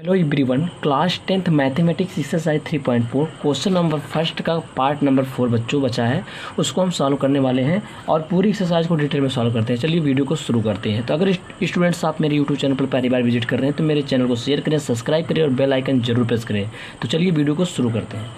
Hello everyone, class 10th mathematics exercise 3.4 question number first का part number 4 बच्चों बचा है, उसको हम सॉल्व करने वाले हैं और पूरी एक्सरसाइज को डिटेल में सॉल्व करते हैं। चलिए वीडियो को शुरू करते हैं। तो अगर स्टूडेंट्स आप मेरे यूट्यूब चैनल पर पहली बार विजिट कर रहे हैं तो मेरे चैनल को शेयर करें, सब्सक्राइब करें और बेल आइकन जरूर प्रेस करें। तो चलिए वीडियो को शुरू करते हैं।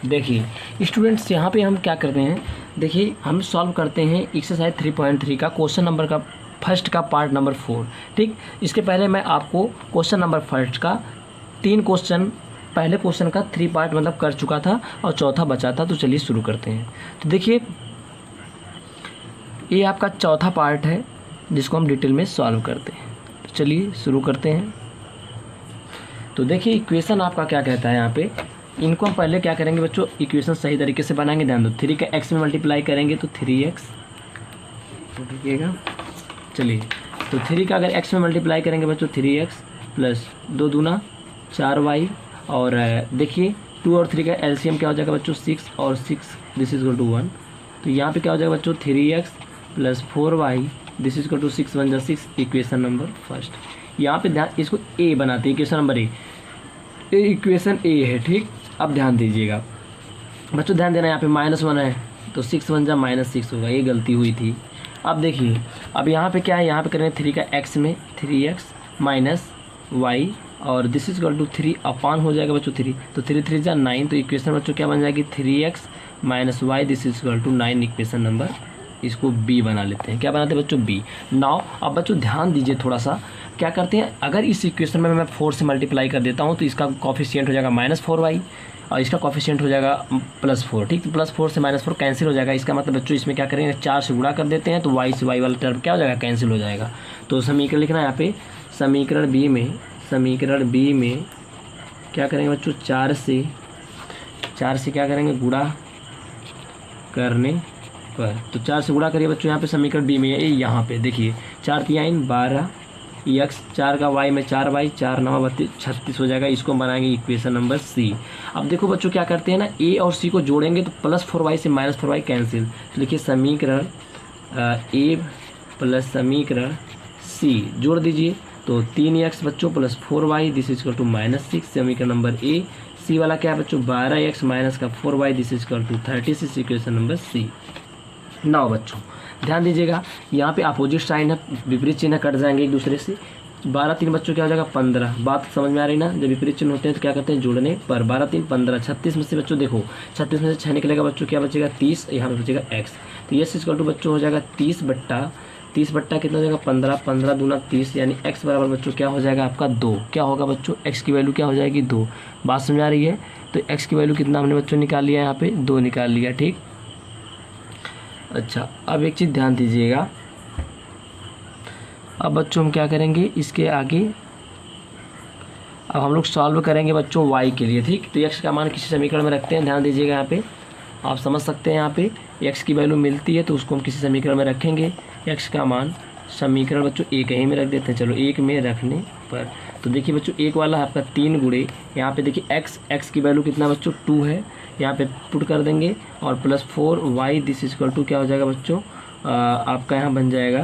देखिए स्टूडेंट्स, यहाँ पे हम क्या करते हैं, देखिए हम सॉल्व करते हैं एक्सरसाइज 3.3 का क्वेश्चन नंबर का फर्स्ट का पार्ट नंबर 4। ठीक, इसके पहले मैं आपको क्वेश्चन नंबर फर्स्ट का 3 क्वेश्चन, पहले क्वेश्चन का 3 पार्ट मतलब कर चुका था और चौथा बचा था। तो चलिए शुरू करते हैं। तो देखिए ये आपका चौथा पार्ट है जिसको हम डिटेल में सॉल्व करते हैं। तो चलिए शुरू करते हैं। तो देखिए इक्वेशन आपका क्या कहता है, यहाँ पे इनको हम पहले क्या करेंगे बच्चों, इक्वेशन सही तरीके से बनाएंगे। ध्यान दो, 3 का x में मल्टीप्लाई करेंगे तो 3x, देखिएगा। चलिए तो 3 का अगर x में मल्टीप्लाई करेंगे बच्चों 3x प्लस 2 दूना 4y, और देखिए 2 और 3 का एलसीएम क्या हो जाएगा बच्चों 6 और 6 दिस इज इक्वल टू 1। तो यहाँ पे क्या हो जाएगा बच्चों 3x plus 4y this is equal to 6 1 जा 6, इक्वेशन नंबर फर्स्ट। यहाँ पे ध्यान, इसको ए बनाते हैं, इक्वेशन नंबर ए, इक्वेशन ए है। ठीक, अब ध्यान दीजिएगा बच्चों, ध्यान देना, यहाँ पे -1 है तो 6 1 जा -6 होगा, ये गलती हुई थी। अब देखिए अब यहाँ पे क्या है, यहाँ पे करेंगे 3 का x में 3x माइनस y और दिस इज इक्वल टू 3 अपान हो जाएगा बच्चों 3, तो 3 3 जा 9। तो इक्वेशन बच्चों क्या बन जाएगी 3x minus y this is equal to 9, equation number, इसको b बना लेते हैं। क्या बनाते हैं बच्चों b। नाउ अब बच्चों ध्यान दीजिए थोड़ा सा, क्या करते हैं, अगर इस इक्वेशन में मैं 4 से मल्टीप्लाई कर देता हूँ तो इसका कॉफिशिएंट हो जाएगा -4y और इसका कॉफिशिएंट हो जाएगा +4। ठीक, तो +4 से -4 कैंसिल हो जाएगा। इसका मतलब बच्चों इसमें क्या करेंगे, 4 से गुणा कर देते हैं तो y से y वाला टर्म क्या हो जाएगा, कैंसिल हो जाएगा। तो समीकरण लिखना है यहाँ पे, समीकरण बी में क्या करेंगे बच्चों, 4 से क्या करेंगे, गुणा करने पर। तो 4 से गुणा करिए बच्चों, यहाँ पे समीकरण बी में है, यहाँ पे देखिए 4 3 12 x, 4 का y में 4y, 4 9 32 36 हो जाएगा। इसको बनाएंगे इक्वेशन नंबर सी। अब देखो बच्चों क्या करते हैं ना, a और c को जोड़ेंगे तो +4y से -4y कैंसिल। तो लिखिए समीकरण a प्लस समीकरण c जोड़ दीजिए तो 3x बच्चों plus 4y this is equal to -6, समीकरण नंबर a। c वाला क्या है बच्चों 12x माइनस का 4y this is equal to 36, equation number c। Now बच्चों ध्यान दीजिएगा, यहाँ पे अपोजिट साइन है, विपरीत चिन्ह कट जाएंगे एक दूसरे से। 12 3 बच्चों क्या हो जाएगा 15, बात समझ में आ रही ना। जब विपरीत चिन्ह होते हैं तो क्या करते हैं, जोड़ने पर। 12 3 15, 36 में से बच्चों देखो 36 में से 6 निकलेगा बच्चों, क्या बचेगा 30, यहाँ पे बचेगा x। तो ये इक्वल टू बच्चों हो जाएगा 30 बट्टा कितना हो जाएगा 15, 15 दूना 30, यानी x बराबर बच्चों क्या हो जाएगा आपका 2। क्या होगा बच्चों, x की वैल्यू क्या हो जाएगी 2। बात समझ आ रही है। तो x की वैल्यू कितना हमने बच्चों निकाल लिया, यहाँ पे 2 निकाल लिया। ठीक, अच्छा अब एक चीज़ ध्यान दीजिएगा, अब बच्चों हम क्या करेंगे, इसके आगे अब हम लोग सॉल्व करेंगे बच्चों y के लिए। ठीक, तो x का मान किसी समीकरण में रखते हैं। ध्यान दीजिएगा, यहाँ पे आप समझ सकते हैं, यहाँ पे x की वैल्यू मिलती है तो उसको हम किसी समीकरण में रखेंगे। x का मान समीकरण बच्चों एक ही में रख देते हैं। चलो एक में रखने पर तो देखिए बच्चों एक वाला आपका 3 गुणे, यहाँ पे देखिए x की वैल्यू कितना बच्चों 2 है, यहाँ पे पुट कर देंगे और +4y this is equal to क्या हो जाएगा बच्चों आपका यहाँ बन जाएगा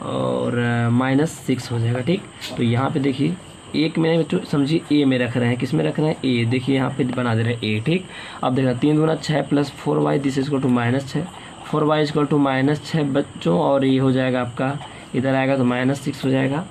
और -6 हो जाएगा। ठीक, तो यहाँ पे देखिए एक में बच्चों समझिए ए में रख रहे हैं, किस में रख रहे हैं ए, देखिए यहाँ पे बना दे रहे हैं ए। ठीक, अब देखना 3 दूना 6 plus 4y this is equal to -6, 4y is equal to -6 बच्चों, और ये हो जाएगा आपका इधर आएगा तो -6 हो जाएगा।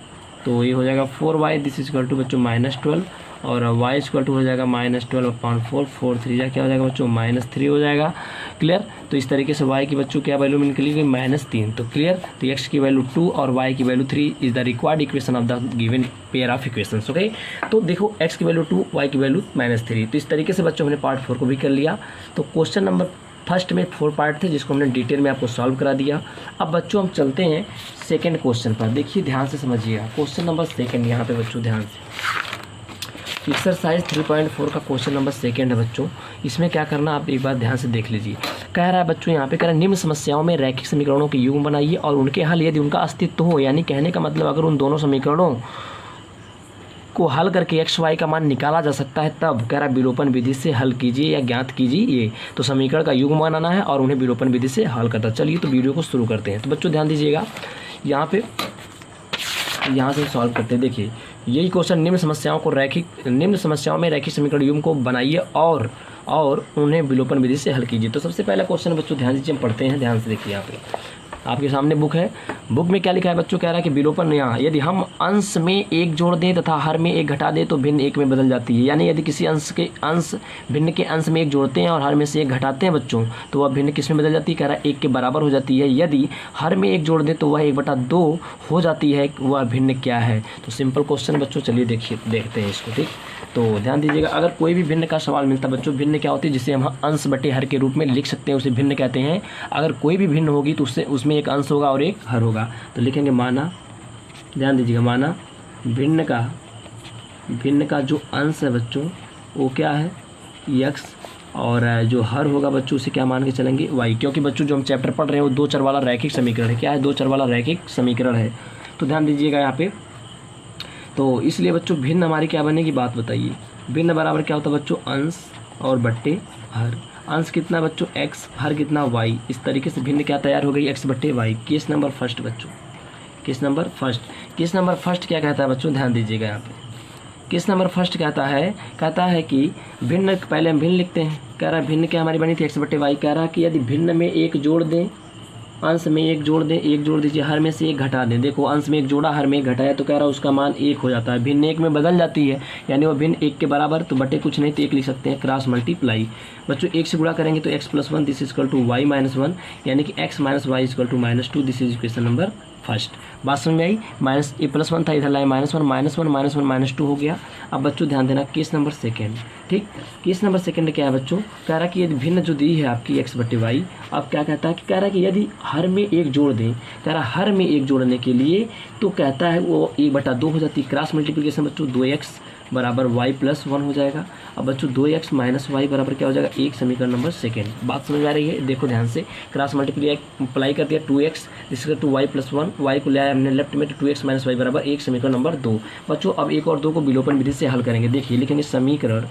तो ये हो जाएगा 4y this is equal to बच्चों -12 और y इक्वल टू हो जाएगा -12/4, 4 3 जा क्या हो जाएगा बच्चों -3 हो जाएगा। क्लियर। तो इस तरीके से y की बच्चों क्या वैल्यू निकली गई -3। तो क्लियर। तो x की वैल्यू 2 और y की value 3 is the required equation of the given pair of equations. Okay, तो देखो x की वैल्यू 2, y की वैल्यू -3। तो इस तरीके से बच्चों हमने पार्ट 4 को भी कर लिया। तो क्वेश्चन नंबर फर्स्ट में 4 पार्ट थे जिसको हमने डिटेल में आपको सॉल्व करा दिया। अब बच्चों हम चलते हैं सेकेंड क्वेश्चन पर। देखिए ध्यान से समझिएगा, क्वेश्चन नंबर सेकेंड यहाँ पे बच्चों ध्यान से, एक्सरसाइज 3.4 का क्वेश्चन नंबर सेकेंड है बच्चों। इसमें क्या करना आप एक बार ध्यान से देख लीजिए। कह रहा है बच्चों यहाँ पे, कह रहा है निम्न समस्याओं में रैखिक समीकरणों के युग्म बनाइए और उनके हल यदि उनका अस्तित्व हो, यानी कहने का मतलब अगर उन दोनों समीकरणों को हल करके एक्स वाई का मान निकाला जा सकता है, तब कह रहा है विलोपन विधि से हल कीजिए या ज्ञात कीजिए। तो समीकरण का युग्म बनाना है और उन्हें विलोपन विधि से हल करता। चलिए तो वीडियो को शुरू करते हैं। तो बच्चों ध्यान दीजिएगा, यहाँ से सॉल्व करते हैं। देखिए यही क्वेश्चन निम्न समस्याओं में रैखिक समीकरण युग्म को बनाइए और उन्हें विलोपन विधि से हल कीजिए। तो सबसे पहला क्वेश्चन बच्चों ध्यान दीजिए, हम पढ़ते हैं, ध्यान से देखिए। यहाँ पे आपके सामने बुक है, बुक में क्या लिखा है बच्चों, कह रहा है कि विलोपन यहाँ यदि हम अंश में एक जोड़ दें तथा हर में एक घटा दें तो भिन्न एक में बदल जाती है। यानी यदि किसी भिन्न के अंश में एक जोड़ते हैं और हर में से एक घटाते हैं बच्चों, तो वह भिन्न किस में बदल जाती है, कह रहा है एक के बराबर हो जाती है। यदि हर में एक जोड़ दें तो वह 1/2 हो जाती है, वह भिन्न क्या है। तो सिंपल क्वेश्चन बच्चों, चलिए देखते हैं इसको। ठीक, तो ध्यान दीजिएगा, अगर कोई भी भिन्न का सवाल मिलता है बच्चों, भिन्न क्या होती है, जिसे हम अंश बटे हर के रूप में लिख सकते हैं, उसे भिन्न कहते हैं। अगर कोई भी भिन्न होगी तो उसमें एक अंश होगा और एक हर होगा। तो लिखेंगे माना, ध्यान दीजिएगा, माना भिन्न का जो अंश है बच्चों वो क्या है, x, और जो हर होगा बच्चों उसे क्या मान के चलेंगे, y। क्योंकि बच्चों जो हम चैप्टर पढ़ रहे हैं वो 2 चर वाला रैखिक समीकरण है। क्या है, 2 चर वाला रैखिक समीकरण है। तो ध्यान दीजिएगा यहाँ पे, तो इसलिए बच्चों भिन्न हमारी क्या बनेगी, बात बताइए। भिन्न बराबर क्या होता है बच्चों, अंश और बट्टे हर। अंश कितना बच्चों, x, हर कितना y। इस तरीके से भिन्न क्या तैयार हो गई, x बट्टे y। केस नंबर फर्स्ट बच्चों, केस नंबर फर्स्ट क्या कहता है बच्चों, ध्यान दीजिएगा यहाँ पे। केस नंबर फर्स्ट कहता है कि भिन्न, पहले हम भिन्न लिखते हैं। कह रहा है भिन्न क्या हमारी बनी थी, x बट्टे y। कह रहा है कि यदि भिन्न में एक जोड़ दें, अंश में एक जोड़ दीजिए, हर में से एक घटा दें। देखो अंश में एक जोड़ा, हर में एक घटाया, तो कह रहा है उसका मान 1 हो जाता है। भिन्न 1 में बदल जाती है, यानी वो भिन्न 1 के बराबर, तो बटे कुछ नहीं तो 1 लिख सकते हैं, क्रॉस मल्टीप्लाई। बच्चों 1 से गुणा करेंगे तो x + 1 this is equal to y - 1, यानी कि x - y is equal to -2। This is equation number first. बात समझ में आई, -+1 था, इधर लाए -1 -2 हो गया। अब बच्चों ध्यान देना, केस नंबर सेकेंड। ठीक, केस नंबर सेकेंड क्या है बच्चों, कह रहा कि यदि भिन्न जो दी है आपकी x बटे y, अब क्या कहता है कि कह रहा है कि यदि हर में एक जोड़ दें, कह रहा हर में एक जोड़ने के लिए तो कहता है वो 1/2 हो जाती है। क्रॉस मल्टीप्लिकेशन बच्चों 2x बराबर y + 1 हो जाएगा। अब बच्चों 2x - y बराबर क्या हो जाएगा, 1। समीकरण नंबर सेकेंड। बात समझ में आ रही है, देखो ध्यान से, क्रॉस मल्टीप्लाई कर दिया 2x जिसका टू y + 1, y को ले आया हमने लेफ्ट में, तो 2x - y बराबर 1। समीकरण नंबर 2 बच्चों। अब 1 और 2 को विलोपन विधि से हल करेंगे। देखिए लिखेंगे समीकरण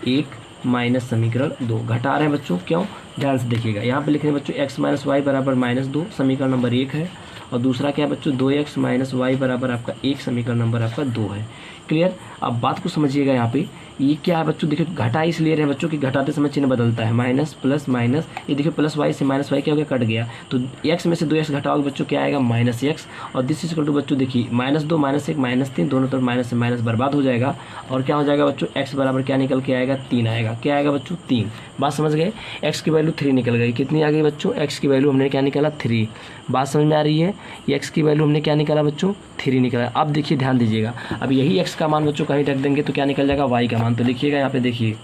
1 - समीकरण 2। घटा रहे हैं बच्चों, क्यों, ध्यान से देखिएगा। यहाँ पे लिखेंगे बच्चों x - y बराबर -2, समीकरण नंबर 1 है। और दूसरा क्या है बच्चों, 2x - y बराबर आपका 1, समीकरण नंबर आपका 2 है। क्लियर। अब बात को समझिएगा, यहाँ पे ये क्या है बच्चों, देखिए घटा इसलिए रहे बच्चों कि घटाते समय चिन्ह बदलता है, माइनस प्लस माइनस। ये देखिए प्लस वाई से माइनस वाई क्या हो गया, कट गया। तो x में से 2x घटाओगे बच्चों क्या आएगा, -x। और दिस इज इक्वल टू बच्चों देखिए -2 -1 -3, दोनों तरफ माइनस से माइनस बर्बाद हो जाएगा। और क्या हो जाएगा बच्चों, x बराबर क्या निकल के आएगा, 3 आएगा। क्या आएगा बच्चों, 3। बात समझ गए। x की वैल्यू 3 निकल गई। कितनी आ गई बच्चों, x की वैल्यू हमने क्या निकाला, 3। बात समझ में आ रही है। x की वैल्यू हमने क्या निकाला बच्चों, 3 निकला। अब देखिए ध्यान दीजिएगा, अब यही x का मान बच्चों कहीं रख देंगे तो क्या निकल जाएगा, y का मान। तो देखिएगा यहाँ पे, देखिए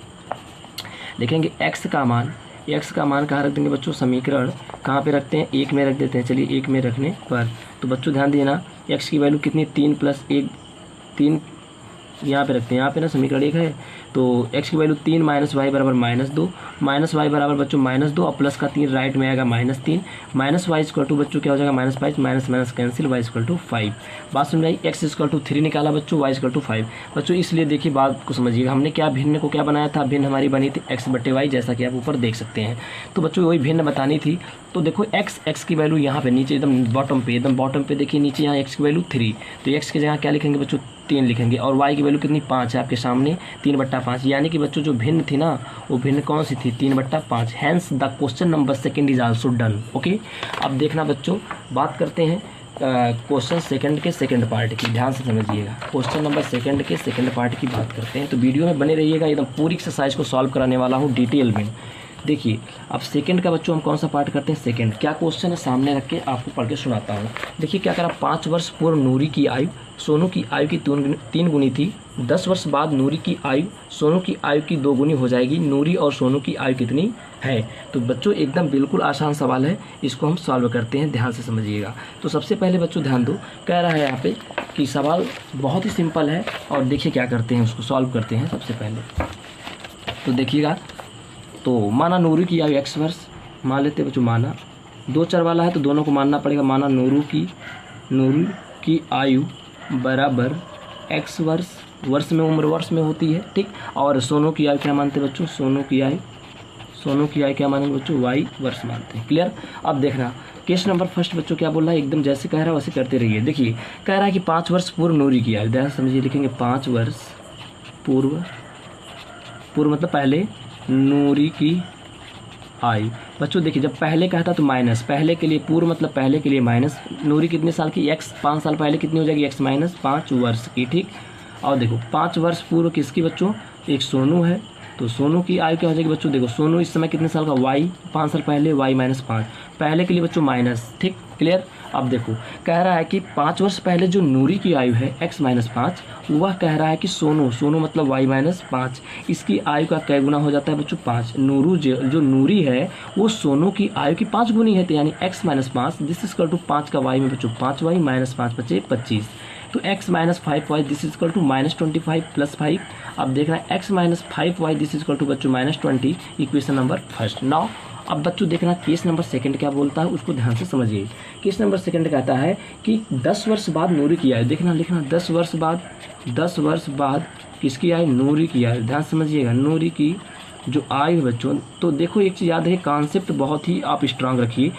देखेंगे x का मान कहाँ रख देंगे बच्चों, समीकरण कहाँ पे रखते हैं, 1 में रख देते हैं। चलिए 1 में रखने पर तो बच्चों ध्यान देना, x की वैल्यू कितनी, 3 + 1, 3 यहाँ पे रखते हैं। यहाँ पे ना समीकरण 1 है, तो x की वैल्यू 3 - y बराबर -2, -y बराबर बच्चों -2 और प्लस का 3 राइट में आएगा -3, -y इक्वल टू बच्चों क्या हो जाएगा, -5, minus cancel, y equal to 5। बात समझ आई। x इक्वल टू 3 निकाला बच्चों, y इक्वल टू 5 बच्चों। इसलिए देखिए बात को समझिएगा, हमने क्या भिन्न को क्या बनाया था, भिन्न हमारी बनी थी x बटे y, जैसा कि आप ऊपर देख सकते हैं। तो बच्चों वही भिन्न बतानी थी। तो देखो x की वैल्यू यहाँ पे नीचे एकदम बॉटम पे देखिए नीचे यहाँ x की वैल्यू 3, तो x की जगह क्या लिखेंगे बच्चों, 3 लिखेंगे। और y की वैल्यू कितनी, 5 है आपके सामने, 3/5। यानी कि बच्चों जो भिन्न थी ना, वो भिन्न कौन सी थी, 3/5। Hence the question number second is also done. Okay, अब देखना बच्चों, बात करते हैं क्वेश्चन सेकंड के सेकंड पार्ट की। ध्यान से समझिएगा, क्वेश्चन नंबर सेकंड के सेकंड पार्ट की बात करते हैं। तो वीडियो में बने रहिएगा, एकदम पूरी एक्सरसाइज को सॉल्व कराने वाला हूँ डिटेल में। देखिए अब सेकंड का बच्चों हम कौन सा पार्ट करते हैं, सेकंड। क्या क्वेश्चन है सामने रख के आपको पढ़ के सुनाता हूँ। देखिए क्या करा, 5 वर्ष पूर्व नूरी की आयु सोनू की आयु की 3 गुनी थी। 10 वर्ष बाद नूरी की आयु सोनू की आयु की 2 गुनी हो जाएगी। नूरी और सोनू की आयु कितनी है। तो बच्चों एकदम बिल्कुल आसान सवाल है, इसको हम सॉल्व करते हैं, ध्यान से समझिएगा। तो सबसे पहले बच्चों ध्यान दो, कह रहा है यहाँ पे कि सवाल बहुत ही सिंपल है। और देखिए क्या करते हैं, उसको सॉल्व करते हैं। सबसे पहले तो देखिएगा, तो माना नूरी की आयु x वर्ष मान लेते बच्चों। माना 2 चर वाला है तो दोनों को मानना पड़ेगा। माना नूरू की आयु बराबर x वर्ष, वर्ष में उम्र वर्ष में होती है, ठीक। और सोनू की आयु क्या मानते बच्चों, सोनू की सोनू की आयु क्या मानेंगे बच्चों, वाई वर्ष मानते हैं। क्लियर। अब देखना केस नंबर फर्स्ट बच्चों क्या बोल रहा है, एकदम जैसे कह रहा है वैसे करते रहिए। देखिए कह रहा है कि 5 वर्ष पूर्व नूरी की आयु, ध्यान समझिए, लिखेंगे 5 वर्ष पूर्व, पूर्व मतलब पहले, नूरी की आयु। बच्चों देखिए जब पहले कहता तो माइनस, पहले के लिए पूर्व मतलब पहले के लिए माइनस, नूरी कितने साल की, एक्स 5 साल पहले कितनी हो जाएगी, एक्स माइनस 5 वर्ष की। ठीक। और देखो 5 वर्ष पूर्व किसकी बच्चों, एक सोनू है, तो सोनू की आयु क्या हो जाएगी बच्चों, देखो सोनू इस समय कितने साल का, वाई 5 साल पहले, वाई माइनस 5, पहले के लिए बच्चों माइनस। ठीक। क्लियर। अब देखो कह रहा है कि 5 वर्ष पहले जो नूरी की आयु है x माइनस 5, वह कह रहा है कि सोनू, सोनू मतलब y माइनस 5, इसकी आयु का कै गुना हो जाता है बच्चों, 5। नूरू जो नूरी है वो सोनू की आयु की 5 गुनी है, तो यानी x minus 5 this is equal to 5 का y में बच्चों 5y माइनस 5 बचे 25, तो x minus 5y this is equal to minus 25 plus 5। अब देखना x minus 5y this is equal to बच्चों minus 20, equation number first. Now अब बच्चों देखना केस नंबर सेकंड क्या बोलता है, उसको ध्यान से समझिए। केस नंबर सेकंड कहता है कि 10 वर्ष बाद नूरी की आयु, देखना लिखना 10 वर्ष बाद, 10 वर्ष बाद किसकी आयु, नूरी की आयु। ध्यान समझिएगा नूरी की जो आयु है बच्चों, तो देखो एक चीज़ याद है, कॉन्सेप्ट बहुत ही आप स्ट्रांग रखिए।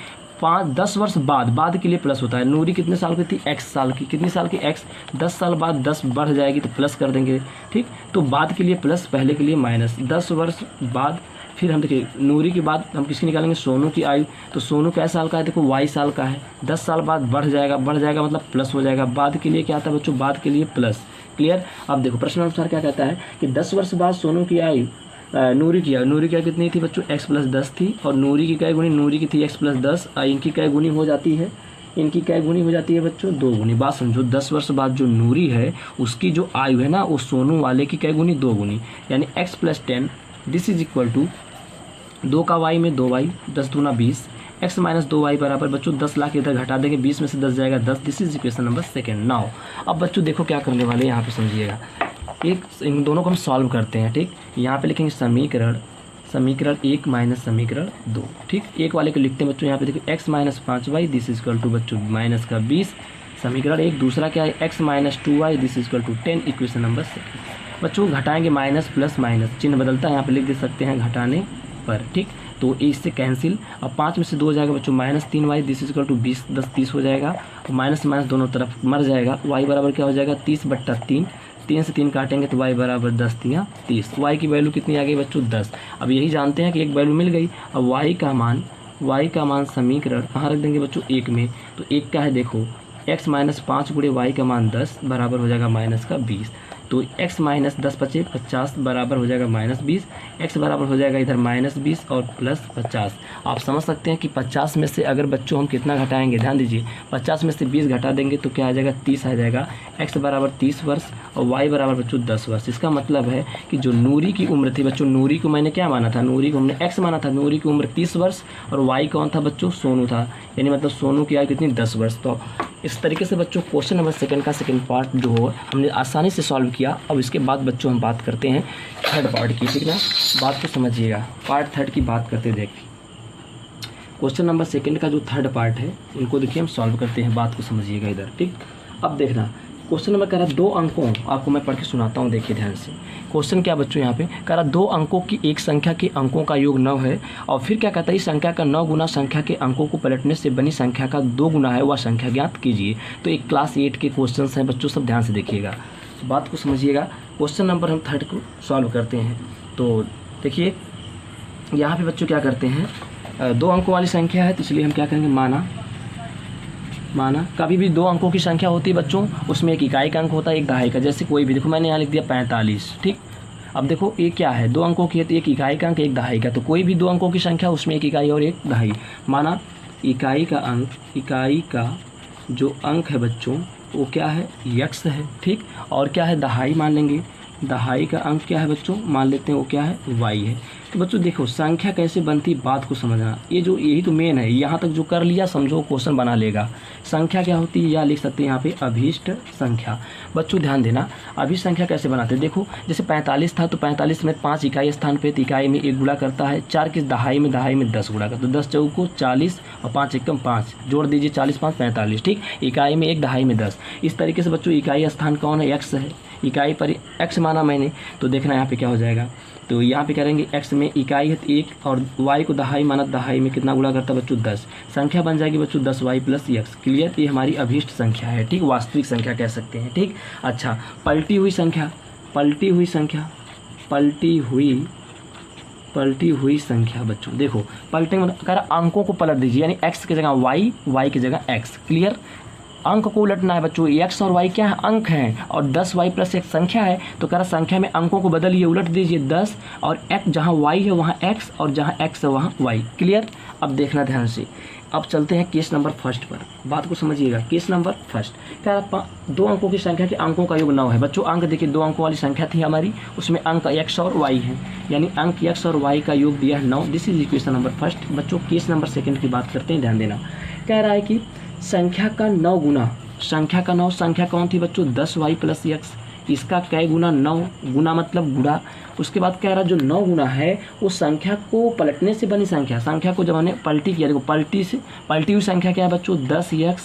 10 वर्ष बाद के लिए प्लस होता है, नूरी कितने साल की थी, x साल की, कितनी साल की, x, 10 साल बाद 10 बढ़ जाएगी तो प्लस कर देंगे। ठीक। तो बाद के लिए प्लस, पहले के लिए माइनस, 10 वर्ष बाद। फिर हम देखिए नूरी के बाद हम किसकी निकालेंगे, सोनू की आयु, तो सोनू क्या साल का है, देखो y साल का है, 10 साल बाद बढ़ जाएगा मतलब प्लस हो जाएगा, बाद के लिए क्या आता है बच्चों, बाद के लिए प्लस। क्लियर। अब देखो प्रश्न अनुसार क्या कहता है कि 10 वर्ष बाद सोनू की आयु, नूरी की आयु कितनी थी बच्चों, x प्लस 10 थी, और नूरी की कै गुनी, नूरी की थी x प्लस 10, इनकी कै गुनी हो जाती है, इनकी कै गुनी हो जाती है बच्चों 2 गुनी। बात समझो 10 वर्ष बाद जो नूरी है उसकी जो आयु है ना, वो सोनू वाले की कै गुनी, 2 गुनी, यानी x plus 10 this is equal to 2 का y में 2y, 10 दूना 20, x माइनस 2y बराबर बच्चों 10 लाख इधर घटा देंगे, 20 में से 10 जाएगा 10, this is equation number second. Now अब बच्चों देखो क्या करने वाले हैं यहाँ पे समझिएगा, एक इन दोनों को हम सॉल्व करते हैं। ठीक। यहाँ पे लिखेंगे समीकरण 1 माइनस समीकरण 2। ठीक। एक वाले को लिखते हैं बच्चों, यहाँ पे देखिए x minus 5y this is equal to बच्चों माइनस का 20, समीकरण 1। दूसरा क्या है, x minus 2y this is equal to 10, equation number second. बच्चों घटाएंगे माइनस प्लस माइनस, चिन्ह बदलता है, यहाँ पे लिख दे सकते हैं घटाने पर। ठीक। तो इससे कैंसिल, अब 5 में से 2 हो जाएगा बच्चों minus 3y this is equal to 20, 10 30 हो जाएगा, और माइनस माइनस दोनों तरफ मर जाएगा, y बराबर क्या हो जाएगा 30/3, 3 से 3 काटेंगे तो y बराबर 10 3 30, y की वैल्यू कितनी आ गई बच्चों 10। अब यही जानते हैं कि एक वैल्यू मिल गई, अब y का मान समीकरण कहाँ रख देंगे बच्चों 1 में, तो 1 का है देखो x माइनस 5 गुणे y का मान 10 बराबर हो जाएगा माइनस का 20, तो x माइनस 10 बचे 50 बराबर हो जाएगा माइनस 20, x बराबर हो जाएगा इधर माइनस 20 और प्लस 50। आप समझ सकते हैं कि 50 में से अगर बच्चों हम कितना घटाएंगे, ध्यान दीजिए 50 में से 20 घटा देंगे तो क्या आ जाएगा 30 आ जाएगा, x बराबर 30 वर्ष और y बराबर बच्चों 10 वर्ष। इसका मतलब है कि जो नूरी की उम्र थी बच्चों, नूरी को मैंने क्या माना था, नूरी को हमने x माना था, नूरी की उम्र 30 वर्ष और y कौन था बच्चों, सोनू था, यानी मतलब सोनू की आयु कितनी 10 वर्ष। तो इस तरीके से बच्चों क्वेश्चन नंबर सेकंड का सेकंड पार्ट जो हो हमने आसानी से सॉल्व किया। अब इसके बाद बच्चों हम बात करते हैं थर्ड पार्ट की। ठीक ना, बात को समझिएगा, पार्ट थर्ड की बात करते देखिए। क्वेश्चन नंबर सेकंड का जो थर्ड पार्ट है इनको देखिए हम सॉल्व करते हैं, बात को समझिएगा इधर। ठीक। अब देखना क्वेश्चन नंबर कह रहा 2 अंकों, आपको मैं पढ़ के सुनाता हूँ, देखिए ध्यान से। क्वेश्चन क्या बच्चों यहाँ पे कह रहा 2 अंकों की एक संख्या के अंकों का योग 9 है, और फिर क्या कहता है इस संख्या का 9 गुना संख्या के अंकों को पलटने से बनी संख्या का 2 गुना है, वह संख्या ज्ञात कीजिए। तो एक क्लास 8 के क्वेश्चन हैं बच्चों, सब ध्यान से देखिएगा, बात को समझिएगा। क्वेश्चन नंबर हम थर्ड को सॉल्व करते हैं। तो देखिए यहाँ पे बच्चों क्या करते हैं, 2 अंकों वाली संख्या है तो इसलिए हम क्या करेंगे, माना कभी भी 2 अंकों की संख्या होती है बच्चों, उसमें एक इकाई का अंक होता है एक दहाई का, जैसे कोई भी, देखो मैंने यहाँ लिख दिया 45। ठीक। अब देखो ये क्या है, 2 अंकों की है तो एक इकाई का अंक एक दहाई का, तो कोई भी 2 अंकों की संख्या उसमें एक इकाई और एक दहाई। माना इकाई का जो अंक है बच्चों वो क्या है, x है। ठीक। और क्या है, दहाई मान लेंगे, दहाई का अंक क्या है बच्चों, मान लेते हैं वो क्या है, y है। तो बच्चों देखो संख्या कैसे बनती, बात को समझना, ये जो यही तो मेन है, यहाँ तक जो कर लिया समझो क्वेश्चन बना लेगा। संख्या क्या होती है, या लिख सकते हैं यहाँ पे अभीष्ट संख्या। बच्चों ध्यान देना, अभीष्ट संख्या कैसे बनाते हैं, देखो जैसे 45 था तो 45 में 5 इकाई स्थान पे, तो इकाई में 1 गुणा करता है, 4 की दहाई में 10 गुणा करता है, तो 10 चौको 40 और 5 एकम 5, जोड़ दीजिए 40 5 45। ठीक। इकाई में 1 दहाई में 10। इस तरीके से बच्चों इकाई स्थान कौन है, x है, इकाई पर x माना मैंने, तो देखना यहाँ पे क्या हो जाएगा। तो यहाँ पे करेंगे x में इकाई है 1 और y को दहाई माना, दहाई में कितना गुणा करता है बच्चों 10, संख्या बन जाएगी बच्चों 10y प्लस x। क्लियर, ये हमारी अभीष्ट संख्या है, ठीक, वास्तविक संख्या कह सकते हैं, ठीक। अच्छा, पलटी हुई संख्या, पलटी हुई संख्या, पलटी हुई संख्या बच्चों देखो, पलटे मतलब कह रहा अंकों को पलट दीजिए, यानी x की जगह y, y की जगह x। क्लियर, अंक को उलटना है बच्चों, x और y क्या है, अंक हैं, और 10y प्लस एक संख्या है, तो कह रहा संख्या में अंकों को बदलिए, उलट दीजिए 10 और x जहाँ y है वहाँ x और जहाँ x है वहाँ y। क्लियर, अब देखना ध्यान से। अब चलते हैं केस नंबर फर्स्ट पर, बात को समझिएगा। केस नंबर फर्स्ट, क्या 2 अंकों की संख्या के अंकों का योग 9 है बच्चों। अंक देखिए 2 अंकों वाली संख्या थी हमारी, उसमें अंक x और y है, यानी अंक x और y का योग दिया है 9। This is equation number first. बच्चों केस नंबर सेकंड की बात करते हैं, ध्यान देना। कह रहा है कि संख्या का 9 गुना, संख्या का 9, संख्या कौन थी बच्चों 10y प्लस x, इसका कै गुना 9, गुना मतलब गुणा। उसके बाद कह रहा जो 9 गुना है वो संख्या को पलटने से बनी संख्या, संख्या को जब हमने पलटी किया, देखो पलटी हुई संख्या क्या है बच्चों 10x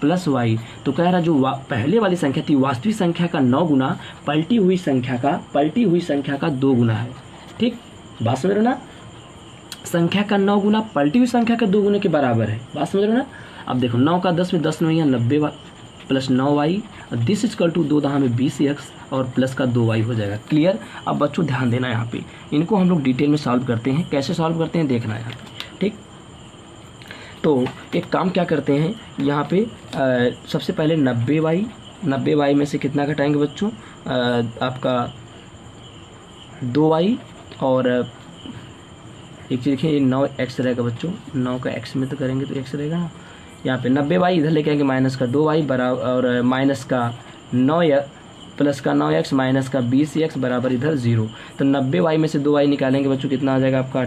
प्लस y। तो कह रहा जो पहले वाली संख्या थी वास्तविक संख्या का 9 गुना पलटी हुई संख्या का 2 गुना है, ठीक, बात समझ रहे हो ना। संख्या का 9 गुना पलटी हुई संख्या के 2 गुने के बराबर है, बात समझ रहे हो ना। अब देखो 9 का 10 में 10 नहीं है 90 plus 9y, this is equal to 2 दहा में 20x और प्लस का 2y हो जाएगा। क्लियर, अब बच्चों ध्यान देना यहाँ पे, इनको हम लोग डिटेल में सॉल्व करते हैं, कैसे सॉल्व करते हैं देखना है यहाँ पे, ठीक। तो एक काम क्या करते हैं यहाँ पे, सबसे पहले 90y में से कितना घटाएंगे बच्चों, आपका 2y, और एक चीज़ देखिए 9x रहेगा बच्चों, 9 का x में तो करेंगे तो x रहेगा ना। यहाँ पे 90y इधर लेके आएंगे माइनस का 2y बराबर, और माइनस का 9 प्लस का 9x माइनस का 20x बराबर इधर 0। तो 90y में से 2y निकालेंगे बच्चों, कितना आ जाएगा आपका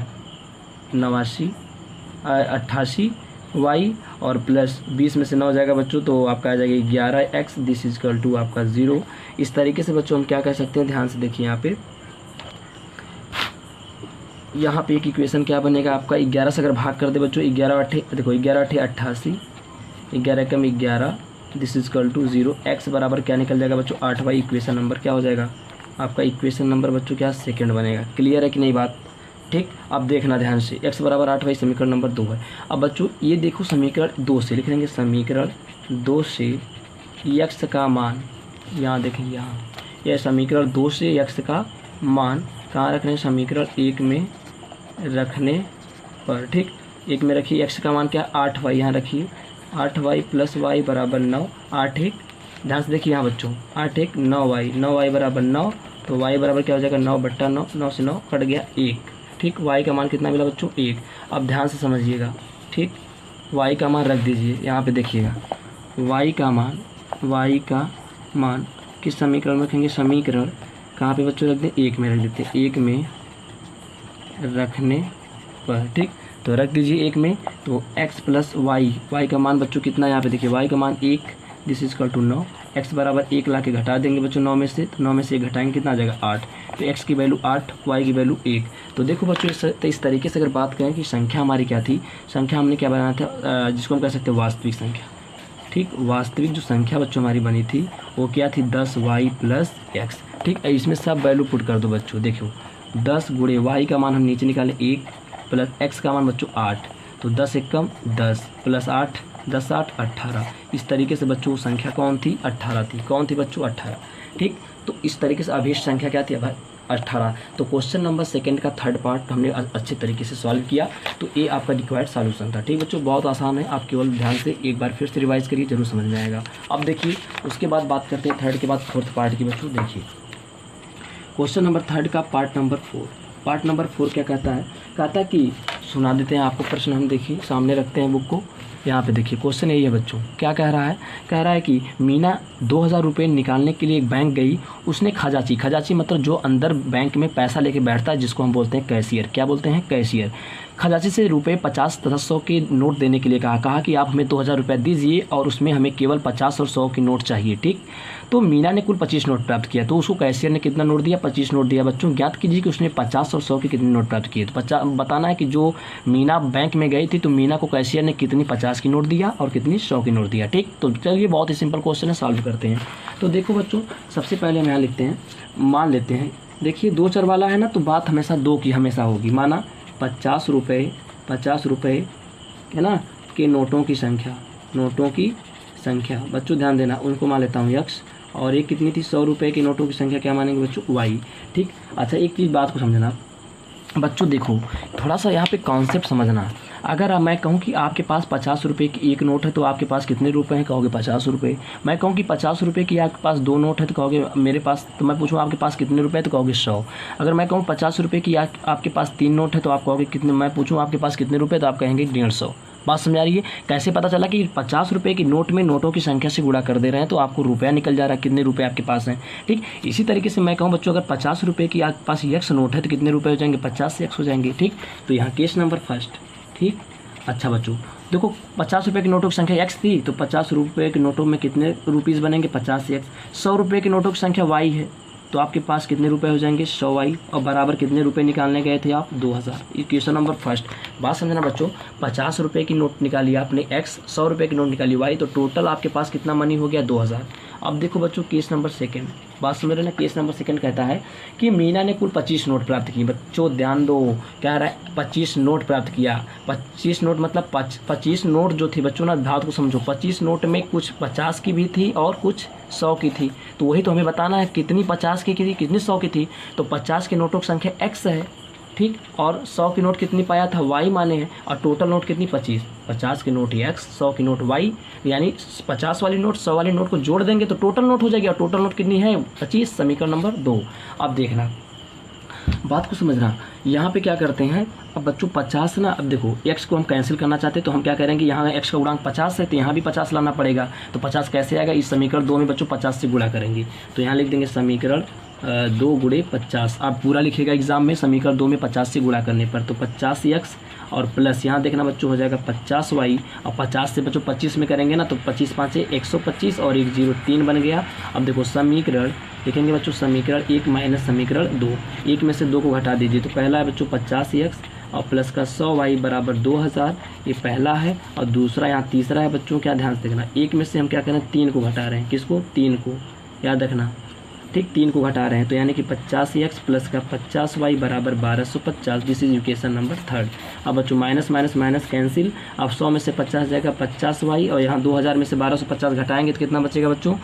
88y, और प्लस 20 में से 9 जाएगा बच्चों तो आपका आ जाएगा 11x, this is equal to आपका 0। इस तरीके से बच्चों हम क्या कह सकते हैं, ध्यान से देखिए यहाँ पे एक इक्वेशन क्या बनेगा आपका, 11 से अगर भाग कर दे बच्चों, 11 8 देखो 11 8 88, 11 कम 11, this is equal to 0। x बराबर क्या निकल जाएगा बच्चों 8y, इक्वेशन नंबर क्या हो जाएगा आपका, इक्वेशन नंबर बच्चों क्या सेकंड बनेगा। क्लियर है कि नहीं बात, ठीक। अब देखना ध्यान से, x बराबर 8y समीकरण नंबर 2 है। अब बच्चों ये देखो समीकरण 2 से लिख लेंगे, समीकरण 2 से x का मान, यहाँ देखेंगे यहाँ, यह समीकरण 2 से x का मान कहाँ रख रहे हैं, समीकरण 1 में रखने पर, ठीक। 1 में रखिए, x का मान क्या 8y, यहाँ रखिए 8y प्लस y बराबर 9, 8 1, ध्यान से देखिए यहाँ बच्चों 8 1 9y, 9y बराबर 9, तो y बराबर क्या हो जाएगा 9/9, 9 से 9 कट गया 1, ठीक। y का मान कितना मिला बच्चों 1। अब ध्यान से समझिएगा, ठीक, y का मान रख दीजिए यहाँ पे, देखिएगा y का मान किस समीकरण में रखेंगे, समीकरण कहाँ पे बच्चों रख दें, 1 में रख देते हैं, 1 में रखने पर, ठीक। तो रख दीजिए 1 में, तो x प्लस y का मान बच्चों कितना है यहाँ पे देखिए, y का मान 1, this is equal to 9, x बराबर 1 ला के घटा देंगे बच्चों 9 में से, तो 9 में से 1 घटाएंगे कितना आ जाएगा 8, तो x की वैल्यू 8, y की वैल्यू 1। तो देखो बच्चों इस तरीके से अगर बात करें कि संख्या हमारी क्या थी, संख्या हमने क्या बनाया था, जिसको हम कह सकते हैं वास्तविक संख्या, ठीक। वास्तविक जो संख्या बच्चों हमारी बनी थी वो क्या थी 10y प्लस x, ठीक। इसमें सब वैल्यू पुट कर दो बच्चों, देखो 10 गुणे y का मान हम नीचे निकालें 1 प्लस x का मान बच्चों 8, तो 10 1 कम 10 प्लस 8, 10 8 18। इस तरीके से बच्चों संख्या कौन थी 18 थी, कौन थी बच्चों 18, ठीक। तो इस तरीके से अभीष्ट संख्या क्या थी 18। तो क्वेश्चन नंबर सेकंड का थर्ड पार्ट हमने अच्छे तरीके से सॉल्व किया, तो ये आपका रिक्वायर्ड सॉल्यूशन था, ठीक बच्चों। बहुत आसान है, आप केवल ध्यान से एक बार फिर से रिवाइज करिए, जरूर समझ में आएगा। अब देखिए उसके बाद बात करते हैं थर्ड के बाद फोर्थ पार्ट की बच्चों। देखिए क्वेश्चन नंबर थर्ड का पार्ट नंबर 4 क्या कहता है कि सुना देते हैं आपको प्रश्न, हम देखिए सामने रखते हैं बुक को, यहाँ पे देखिए क्वेश्चन यही है बच्चों। क्या कह रहा है कि मीना 2000 रुपये निकालने के लिए एक बैंक गई, उसने खजाची मतलब जो अंदर बैंक में पैसा लेके बैठता है, जिसको हम बोलते हैं कैशियर। क्या बोलते हैं कैशियर। खजाची से रुपये 50 तथा 100 के नोट देने के लिए कहा कि आप हमें 2000 रुपये दीजिए और उसमें हमें केवल 50 और 100 के नोट चाहिए, ठीक। तो मीना ने कुल 25 नोट प्राप्त किया, तो उसको कैशियर ने कितना नोट दिया 25 नोट दिया। बच्चों ज्ञात कीजिए कि उसने 50 और 100 के कितने नोट प्राप्त किए। तो बताना है कि जो मीना बैंक में गई थी तो मीना को कैशियर ने कितनी 50 की नोट दिया और कितनी 100 की नोट दिया, ठीक। तो चलिए बहुत ही सिंपल क्वेश्चन है, सॉल्व करते हैं। तो देखो बच्चों, सबसे पहले हम यहाँ लिखते हैं, मान लेते हैं, देखिए 2 चर वाला है ना, तो बात हमेशा 2 की हमेशा होगी। माना 50 रुपये है ना के नोटों की संख्या बच्चों ध्यान देना, उनको मान लेता हूँ x, और ये कितनी थी 100 रुपये की नोटों की संख्या क्या मानेंगे बच्चों y। ठीक। अच्छा एक चीज़ बात को समझना बच्चों, देखो थोड़ा सा यहाँ पे कॉन्सेप्ट समझना। अगर मैं कहूँ कि आपके पास 50 रुपये की एक नोट है तो आपके पास कितने रुपए हैं, कहोगे 50 रुपये। मैं कहूँ कि 50 रुपये की आपके पास 2 नोट है तो कहोगे मेरे पास, तो मैं पूछूँ आपके पास कितने रुपए है तो कहोगे 100। अगर मैं कहूँ 50 रुपये की आपके पास 3 नोट है तो आप कहोगे कितने, मैं पूछूँ आपके पास कितने रुपये तो आप कहेंगे 150। बात समझ आ रही है? कैसे पता चला कि 50 रुपये की नोट में नोटों की संख्या से गुणा कर दे रहे हैं तो आपको रुपया निकल जा रहा है, कितने रुपए आपके पास हैं। ठीक। इसी तरीके से मैं कहूँ बच्चों, अगर 50 रुपये की आपके पास x नोट है तो कितने रुपए हो जाएंगे, 50 से x हो जाएंगे। ठीक। तो यहाँ केस नंबर फर्स्ट। ठीक। अच्छा बच्चों देखो, 50 रुपये की नोटों की संख्या x थी तो 50 रुपये के नोटों में कितने रुपीज़ बनेंगे, 50 से x। 100 रुपये की नोटों की संख्या y है तो आपके पास कितने रुपए हो जाएंगे, 100y, और बराबर कितने रुपए निकालने गए थे आप, 2000। ये क्वेश्चन नंबर फर्स्ट। बात समझना बच्चों, 50 रुपये की नोट निकाली आपने x, 100 रुपये की नोट निकाली y, तो टोटल आपके पास कितना मनी हो गया, 2000। अब देखो बच्चों केस नंबर सेकंड, बात समझ रहे ना। केस नंबर सेकंड कहता है कि मीना ने कुल 25 नोट प्राप्त किए। बच्चों ध्यान दो, कह रहा है 25 नोट प्राप्त किया। 25 नोट मतलब 25 नोट जो थी बच्चों ना, बात को समझो, 25 नोट में कुछ 50 की भी थी और कुछ 100 की थी। तो वही तो हमें बताना है कितनी 50 की थी, कितनी 100 की थी। तो 50 के नोटों की संख्या x है। ठीक। और 100 की नोट कितनी पाया था, y माने हैं, और टोटल नोट कितनी 25। 50 की नोट x, 100 की नोट y, यानी 50 वाली नोट 100 वाली नोट को जोड़ देंगे तो टोटल नोट हो जाएगी, और टोटल नोट कितनी है, 25। समीकरण नंबर 2। अब देखना, बात को समझना, यहाँ पे क्या करते हैं। अब बच्चों 50 ना, अब देखो x को हम कैंसिल करना चाहते हैं तो हम क्या करेंगे, यहाँ x का गुणांक 50 है तो यहाँ भी 50 लाना पड़ेगा। तो 50 कैसे आएगा, इस समीकरण 2 में बच्चों 50 से गुणा करेंगे। तो यहाँ लिख देंगे समीकरण 2 गुणे 50। आप पूरा लिखेगा एग्जाम में, समीकरण 2 में 50 से गुणा करने पर, तो 50x और प्लस यहाँ देखना बच्चों हो जाएगा 50y, और 50 से बच्चों 25 में करेंगे ना तो 25 5 125 और 1 0 3 बन गया। अब देखो समीकरण लिखेंगे बच्चों, समीकरण 1 माइनस समीकरण 2, 1 में से 2 को घटा दीजिए। तो पहला है बच्चों 50x और प्लस का 100y बराबर 2000, ये पहला है। और दूसरा यहाँ तीसरा है बच्चों, क्या ध्यान से देखना, 1 में से हम क्या कर रहे हैं, 3 को घटा रहे हैं। किसको, 3 को, याद रखना। ठीक। 3 को घटा रहे हैं तो यानी कि 50x प्लस का 50y बराबर 1250। This is equation number 3। अब बच्चों माइनस माइनस माइनस कैंसिल। अब 100 में से 50 जाएगा 50y, और यहाँ 2000 में से 1250 घटाएंगे तो कितना बचेगा बच्चों,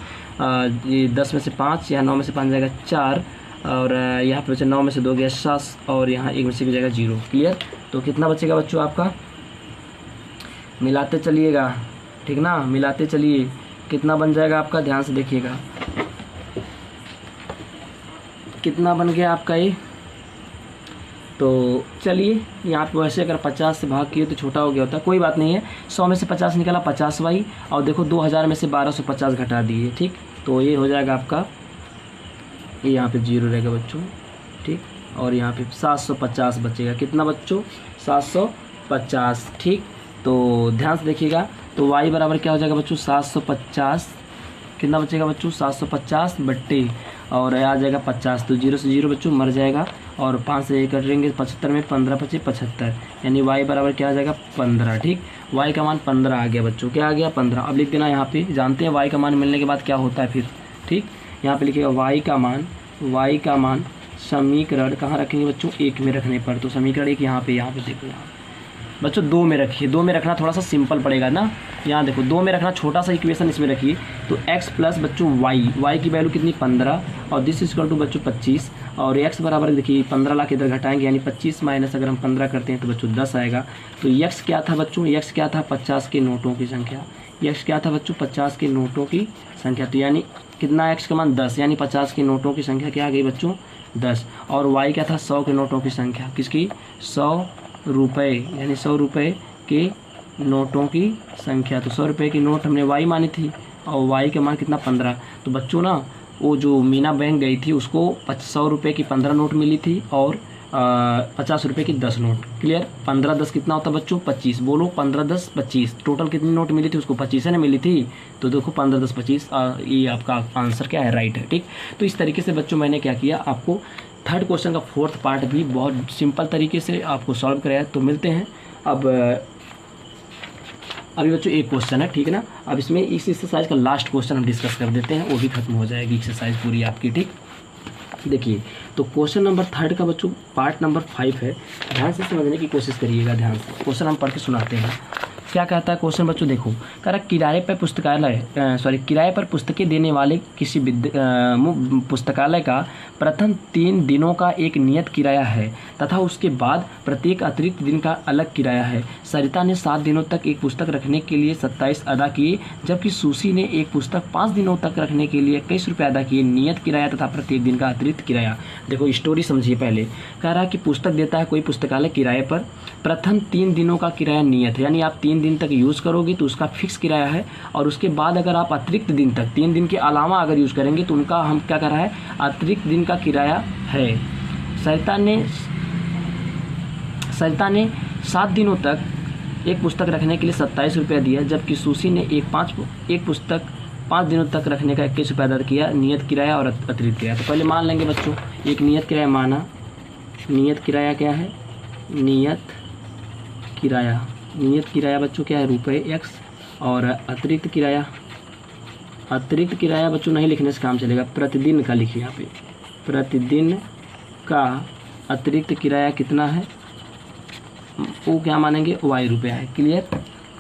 ये 10 में से 5, यहाँ 9 में से 5 जाएगा 4, और यहाँ पे बच्चा 9 में से 2 गया 7, और यहाँ 1 में से जाएगा 0। क्लियर। तो कितना बचेगा बच्चों आपका, मिलाते चलिएगा, ठीक ना, मिलाते चलिए, कितना बन जाएगा आपका, ध्यान से देखिएगा कितना बन गया आपका ये। तो चलिए यहाँ पे वैसे अगर 50 से भाग किए तो छोटा हो गया होता, कोई बात नहीं है। 100 में से 50 निकाला 50y, और देखो 2000 में से 1250 घटा दिए। ठीक। तो ये हो जाएगा आपका, ये यहाँ पे 0 रहेगा बच्चों। ठीक। और यहाँ पे 750 बचेगा, कितना बच्चों, 750। ठीक। तो ध्यान से देखिएगा, तो y बराबर क्या हो जाएगा बच्चों, 750, कितना बचेगा बच्चों, 750 बट्टे, और आ जाएगा 50, तो 0 से 0 बच्चों मर जाएगा, और 5 से 1 कटेंगे 75 में 15 25 75, यानी y बराबर क्या आ जाएगा, 15। ठीक। y का मान 15 आ गया बच्चों, क्या आ गया, 15। अब लिख देना, यहाँ पे जानते हैं y का मान मिलने के बाद क्या होता है फिर। ठीक। यहाँ पे लिखिएगा y का मान समीकरण कहाँ रखेंगे बच्चों, 1 में रखने पर। तो समीकरण 1 यहाँ पे देखो, यहाँ बच्चों 2 में रखिए। 2 में रखना थोड़ा सा सिंपल पड़ेगा ना, यहाँ देखो 2 में रखना, छोटा सा इक्वेशन इसमें रखिए। तो x प्लस बच्चों y की वैल्यू कितनी, 15, और दिस इज इक्वल टू बच्चों 25, और x बराबर देखिए 15 ला के इधर घटाएंगे, यानी 25 माइनस अगर हम 15 करते हैं तो बच्चों 10 आएगा। तो x क्या था बच्चों, x क्या था, 50 के नोटों की संख्या। x क्या था बच्चों, 50 के नोटों की संख्या। तो यानी कितना, x का मान 10, यानी 50 के नोटों की संख्या क्या आ गई बच्चों, 10। और y क्या था, 100 के नोटों की संख्या, किसकी, 100 रुपये, यानी 100 रुपये के नोटों की संख्या। तो 100 रुपये की नोट हमने y मानी थी, और y का मान कितना, 15। तो बच्चों ना, वो जो मीना बैंक गई थी उसको 100 रुपये की 15 नोट मिली थी, और 50 रुपये की 10 नोट। क्लियर। 15 10 कितना होता है बच्चों, 25। बोलो 15 10 25, टोटल कितनी नोट मिली थी उसको, 25 है ना मिली थी। तो देखो 15 10 25, ये आपका आंसर क्या है, राइट है। ठीक। तो इस तरीके से बच्चों मैंने क्या किया, आपको थर्ड क्वेश्चन का 4th पार्ट भी बहुत सिंपल तरीके से आपको सॉल्व कराया। तो मिलते हैं अभी बच्चों एक क्वेश्चन है, ठीक है ना। अब इसमें इस एक्सरसाइज का लास्ट क्वेश्चन हम डिस्कस कर देते हैं, वो भी खत्म हो जाएगी एक्सरसाइज पूरी आपकी, ठीक। देखिए तो क्वेश्चन नंबर 3 का बच्चों पार्ट नंबर 5 है, ध्यान से समझने की कोशिश करिएगा, ध्यान से क्वेश्चन हम पढ़ के सुनाते हैं। क्या कहता है क्वेश्चन बच्चों, देखो कह रहा किराए पर पुस्तकें देने वाले किसी पुस्तकालय का प्रथम 3 दिनों का एक नियत किराया है तथा उसके बाद प्रत्येक अतिरिक्त दिन का अलग किराया है। सरिता ने 7 दिनों तक एक पुस्तक रखने के लिए 27 अदा किए, जबकि सुशी ने एक पुस्तक 5 दिनों तक रखने के लिए 21 रुपये अदा किए। नियत किराया तथा प्रत्येक दिन का अतिरिक्त किराया। देखो स्टोरी समझिए पहले। कह रहा है कि पुस्तक देता है कोई पुस्तकालय किराए पर, प्रथम 3 दिनों का किराया नियत है, यानी आप 3 दिन तक यूज़ करोगे तो उसका फिक्स किराया है, और उसके बाद अगर आप अतिरिक्त दिन तक 3 दिन के अलावा अगर यूज़ करेंगे तो उनका हम क्या कर रहा है, अतिरिक्त दिन का किराया है। सरिता ने 7 दिनों तक एक पुस्तक रखने के लिए 27 रुपया दिया, जबकि सुशी ने एक पुस्तक 5 दिनों तक रखने का 21 रुपया अदा किया। नियत किराया और अतिरिक्त किराया। तो पहले मान लेंगे बच्चों, एक नियत किराया माना। नियत किराया क्या है, नियत किराया बच्चों क्या है, रुपये x, और अतिरिक्त किराया बच्चों नहीं लिखने से काम चलेगा, प्रतिदिन का लिखिए यहाँ पे। प्रतिदिन का अतिरिक्त किराया कितना है, वो क्या मानेंगे, y रुपया है। क्लियर,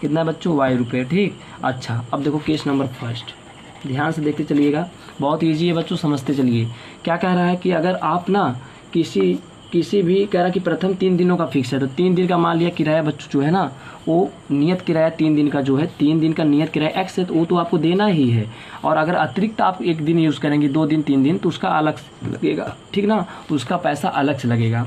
कितना बच्चों, y रुपये, ठीक। अच्छा अब देखो केस नंबर 1, ध्यान से देखते चलिएगा, बहुत ईजी है बच्चों, समझते चलिए। क्या कह रहा है कि अगर आप ना किसी भी कह रहा कि प्रथम 3 दिनों का फिक्स है, तो 3 दिन का मान लिया किराया बच्चों जो है ना, वो नियत किराया 3 दिन का जो है, 3 दिन का नियत किराया x है, तो वो तो आपको देना ही है। और अगर अतिरिक्त आप 1 दिन यूज़ करेंगे, 2 दिन 3 दिन, तो उसका अलग से लगेगा, ठीक ना, उसका पैसा अलग से लगेगा।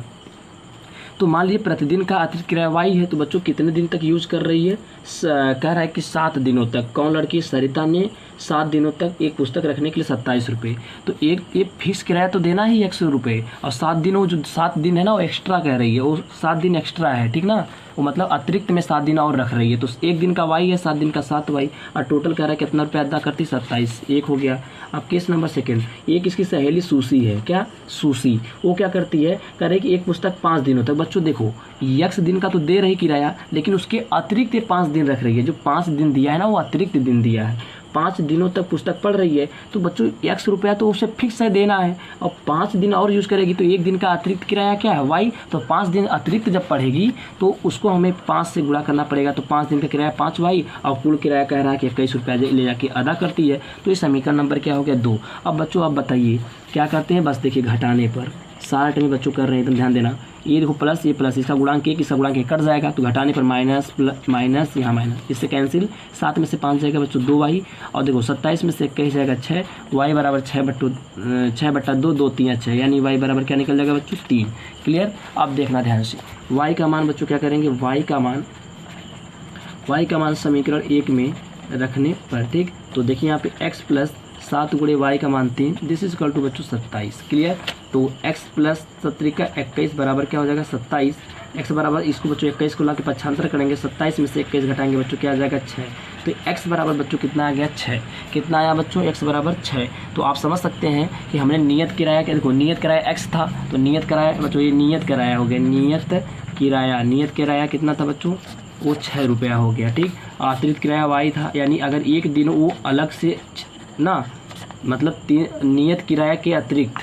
तो मान लीजिए प्रतिदिन का अतिरिक्त किराया y है, तो बच्चों कितने दिन तक यूज़ कर रही है, कह रहा है कि 7 दिनों तक। कौन लड़की, सरिता ने 7 दिनों तक एक पुस्तक रखने के लिए 27 रुपये। तो एक फिक्स किराया तो देना ही 100 रुपये, और 7 दिनों जो 7 दिन है ना, वो एक्स्ट्रा कह रही है, वो 7 दिन एक्स्ट्रा है, ठीक ना, वो मतलब अतिरिक्त में 7 दिन और रख रही है। तो 1 दिन का y है, 7 दिन का 7y, और टोटल कह रहा है कितना रुपया अदा करती, 27। एक हो गया। अब केस नंबर 2, एक इसकी सहेली सुशी है, क्या, सुशी, वो क्या करती है, कह रही कि एक पुस्तक 5 दिनों तक। बच्चों देखो x दिन का तो दे रही किराया, लेकिन उसके अतिरिक्त 5 दिन रख रही है, जो 5 दिन दिया है ना, वो अतिरिक्त दिन दिया है। 5 दिनों तक पुस्तक पढ़ रही है, तो बच्चों 100 रुपया तो उसे फिक्स है देना है, और 5 दिन और यूज़ करेगी तो 1 दिन का अतिरिक्त किराया क्या है, y। तो 5 दिन अतिरिक्त जब पढ़ेगी तो उसको हमें 5 से गुणा करना पड़ेगा, तो 5 दिन का किराया 5y, और कुल किराया कह रहा है कि 21 रुपया ले जाके अदा करती है। तो ये समीकरण नंबर क्या हो गया, 2। अब बच्चों आप बताइए क्या करते हैं, बस देखिए घटाने पर सारा टाइम बच्चों कर रहे हैं, एकदम ध्यान देना। ये देखो प्लस, ये प्लस, इसका गुणांक 1, इसका गुणांक 1 कट जाएगा, तो घटाने पर माइनस यहाँ माइनस, इससे कैंसिल। 7 में से 5 जाएगा बच्चों 2y, और देखो 27 में से 21 जाएगा 6, y बराबर 6/2, 2 3 6, यानी y बराबर क्या निकल जाएगा बच्चों, 3। क्लियर। अब देखना ध्यान से, y का मान बच्चों क्या करेंगे, y का मान समीकरण 1 में रखने पर, ठीक। तो देखिए यहाँ पे x प्लस 7 गुणे y का मान 3, दिस इज इक्वल टू बच्चों 27। क्लियर। तो x प्लस 7 का 21 बराबर क्या हो जाएगा, 27। x बराबर, इसको बच्चों 21 को ला के 75 करेंगे, 27 में से 21 घटाएंगे बच्चों क्या आ जाएगा, 6। तो x बराबर बच्चों कितना आ गया, 6। कितना आया बच्चों, x बराबर 6। तो आप समझ सकते हैं कि हमने नियत किराया, क्या देखो नियत किराया x था, तो नियत किराया बच्चों, ये नियत किराया हो गया, नियत किराया कितना था बच्चों, वो 6 रुपया हो गया, ठीक। अतिरिक्त किराया y था, यानी अगर 1 दिन वो अलग से ना, मतलब नियत किराया के अतिरिक्त,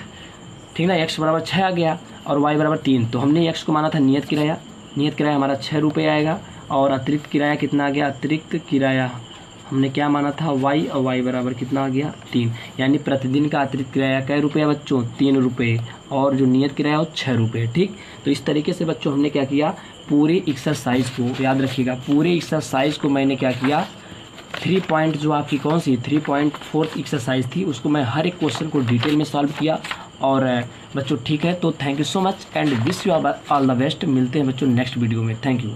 ठीक ना, x बराबर 6 आ गया और y बराबर 3, तो हमने x को माना था नियत किराया हमारा 6 रुपये आएगा, और अतिरिक्त किराया कितना आ गया, अतिरिक्त किराया हमने क्या माना था, y, और y बराबर कितना आ गया, 3। यानी प्रतिदिन का अतिरिक्त किराया कै रुपये बच्चों, 3 रुपये, और जो नियत किराया वो 6 रुपये, ठीक। तो इस तरीके से बच्चों हमने क्या किया, पूरे एक्सरसाइज को याद रखिएगा, पूरे एक्सरसाइज को मैंने क्या किया, 3 पॉइंट जो आपकी कौन सी 3.4 एक्सरसाइज थी, उसको मैं हर एक क्वेश्चन को डिटेल में सॉल्व किया। और बच्चों ठीक है, तो thank you so much and wish you all the best. मिलते हैं बच्चों नेक्स्ट वीडियो में। Thank you.